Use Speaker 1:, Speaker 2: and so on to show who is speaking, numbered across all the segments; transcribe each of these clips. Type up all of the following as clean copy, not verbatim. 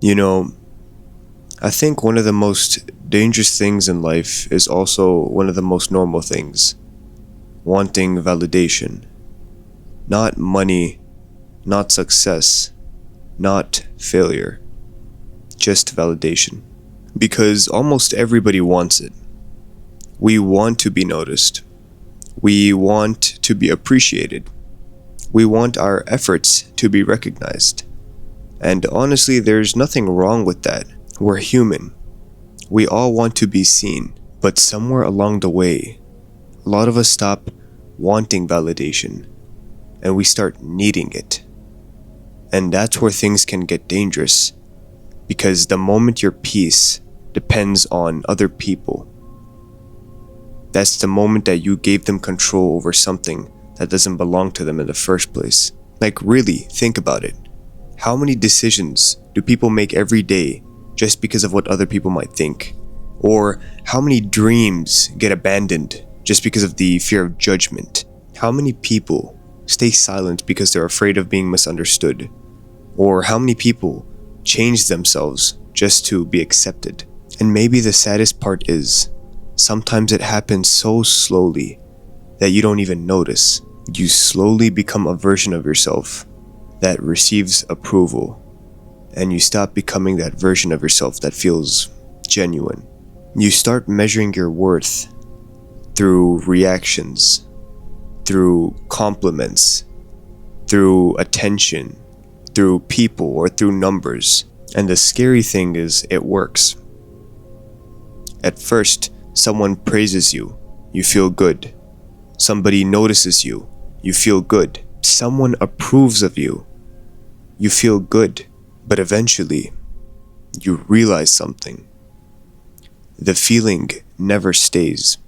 Speaker 1: You know, I think one of the most dangerous things in life is also one of the most normal things: wanting validation. Not money, not success, not failure, just validation. Because almost everybody wants it. We want to be noticed. We want to be appreciated. We want our efforts to be recognized. And honestly, there's nothing wrong with that. We're human. We all want to be seen. But somewhere along the way, a lot of us stop wanting validation and we start needing it. And that's where things can get dangerous. Because the moment your peace depends on other people, that's the moment that you gave them control over something that doesn't belong to them in the first place. Like, really, think about it. How many decisions do people make every day just because of what other people might think? Or how many dreams get abandoned just because of the fear of judgment? How many people stay silent because they're afraid of being misunderstood? Or how many people change themselves just to be accepted? And maybe the saddest part is, sometimes it happens so slowly that you don't even notice. You slowly become a version of yourself that receives approval, and you stop becoming that version of yourself that feels genuine. You start measuring your worth through reactions, through compliments, through attention, through people, or through numbers. And the scary thing is, it works. At first, someone praises you, you feel good. Somebody notices you, you feel good. Someone approves of you, you feel good. But eventually, you realize something. The feeling never stays.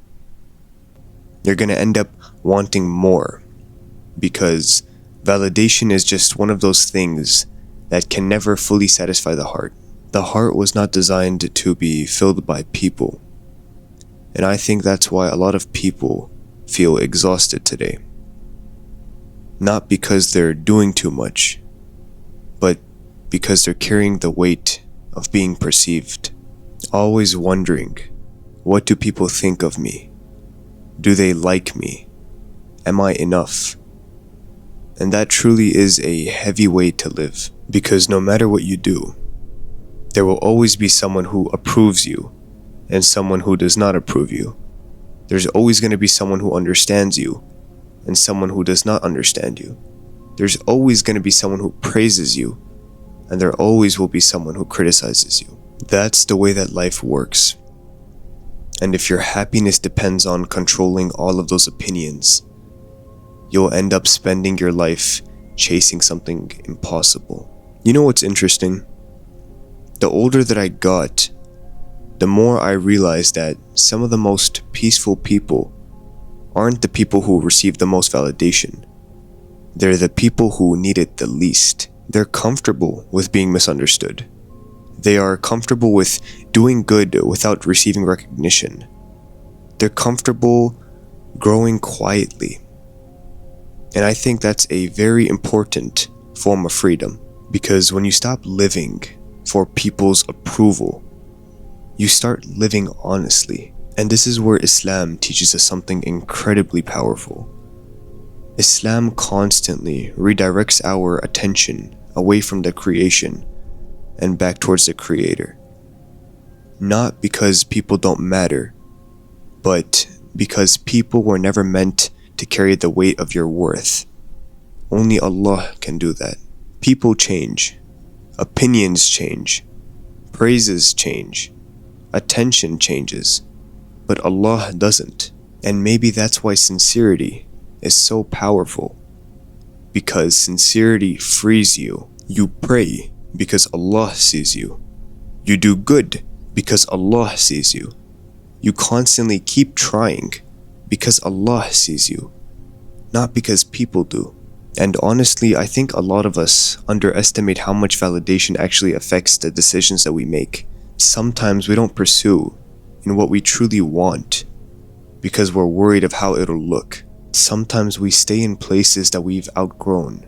Speaker 1: You're gonna end up wanting more, because validation is just one of those things that can never fully satisfy the heart. The heart was not designed to be filled by people. And I think that's why a lot of people feel exhausted today. Not because they're doing too much, but because they're carrying the weight of being perceived. Always wondering, what do people think of me? Do they like me? Am I enough? And that truly is a heavy way to live, because no matter what you do, there will always be someone who approves you and someone who does not approve you. There's always going to be someone who understands you and someone who does not understand you. There's always going to be someone who praises you, and there always will be someone who criticizes you. That's the way that life works. And if your happiness depends on controlling all of those opinions, you'll end up spending your life chasing something impossible. You know what's interesting? The older that I got, the more I realized that some of the most peaceful people aren't the people who receive the most validation. They're the people who need it the least. They're comfortable with being misunderstood. They are comfortable with doing good without receiving recognition. They're comfortable growing quietly. And I think that's a very important form of freedom, because when you stop living for people's approval, you start living honestly. And this is where Islam teaches us something incredibly powerful. Islam constantly redirects our attention away from the creation and back towards the Creator. Not because people don't matter, but because people were never meant to carry the weight of your worth. Only Allah can do that. People change, opinions change, praises change, attention changes, but Allah doesn't. And maybe that's why sincerity is so powerful, because sincerity frees you. You pray because Allah sees you. You do good because Allah sees you. You constantly keep trying because Allah sees you, not because people do. And honestly, I think a lot of us underestimate how much validation actually affects the decisions that we make. Sometimes we don't pursue in what we truly want because we're worried of how it'll look. Sometimes we stay in places that we've outgrown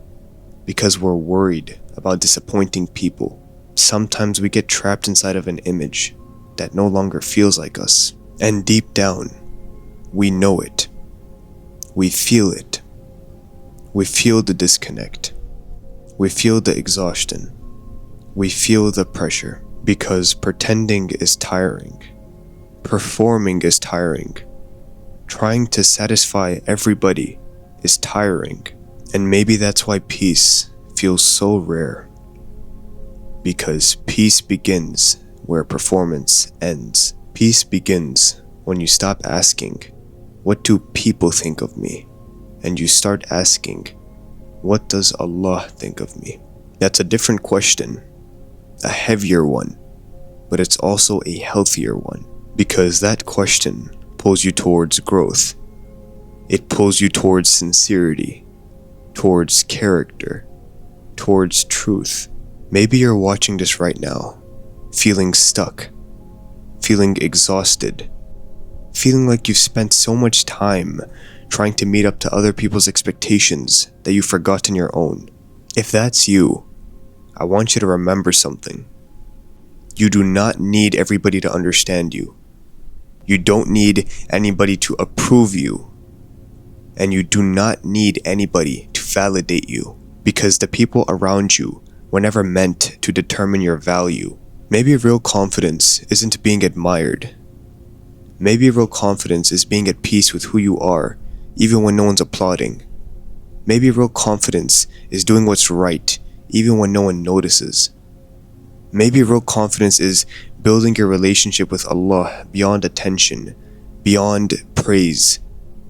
Speaker 1: because we're worried about disappointing people. Sometimes we get trapped inside of an image that no longer feels like us. And deep down, we know it. We feel it. We feel the disconnect. We feel the exhaustion. We feel the pressure. Because pretending is tiring. Performing is tiring. Trying to satisfy everybody is tiring. And maybe that's why peace feels so rare. Because peace begins where performance ends. Peace begins when you stop asking, what do people think of me? And you start asking, what does Allah think of me? That's a different question, a heavier one, but it's also a healthier one, because that question pulls you towards growth. It pulls you towards sincerity, towards character, towards truth. Maybe you're watching this right now, feeling stuck, feeling exhausted, feeling like you've spent so much time trying to meet up to other people's expectations that you've forgotten your own. If that's you, I want you to remember something. You do not need everybody to understand you. You don't need anybody to approve you. And you do not need anybody to validate you, because the people around you were never meant to determine your value. Maybe real confidence isn't being admired. Maybe real confidence is being at peace with who you are, even when no one's applauding. Maybe real confidence is doing what's right, even when no one notices. Maybe real confidence is building your relationship with Allah beyond attention, beyond praise,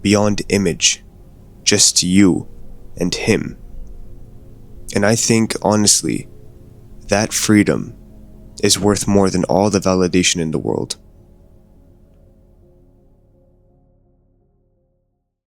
Speaker 1: beyond image, just you and Him. And I think, honestly, that freedom is worth more than all the validation in the world.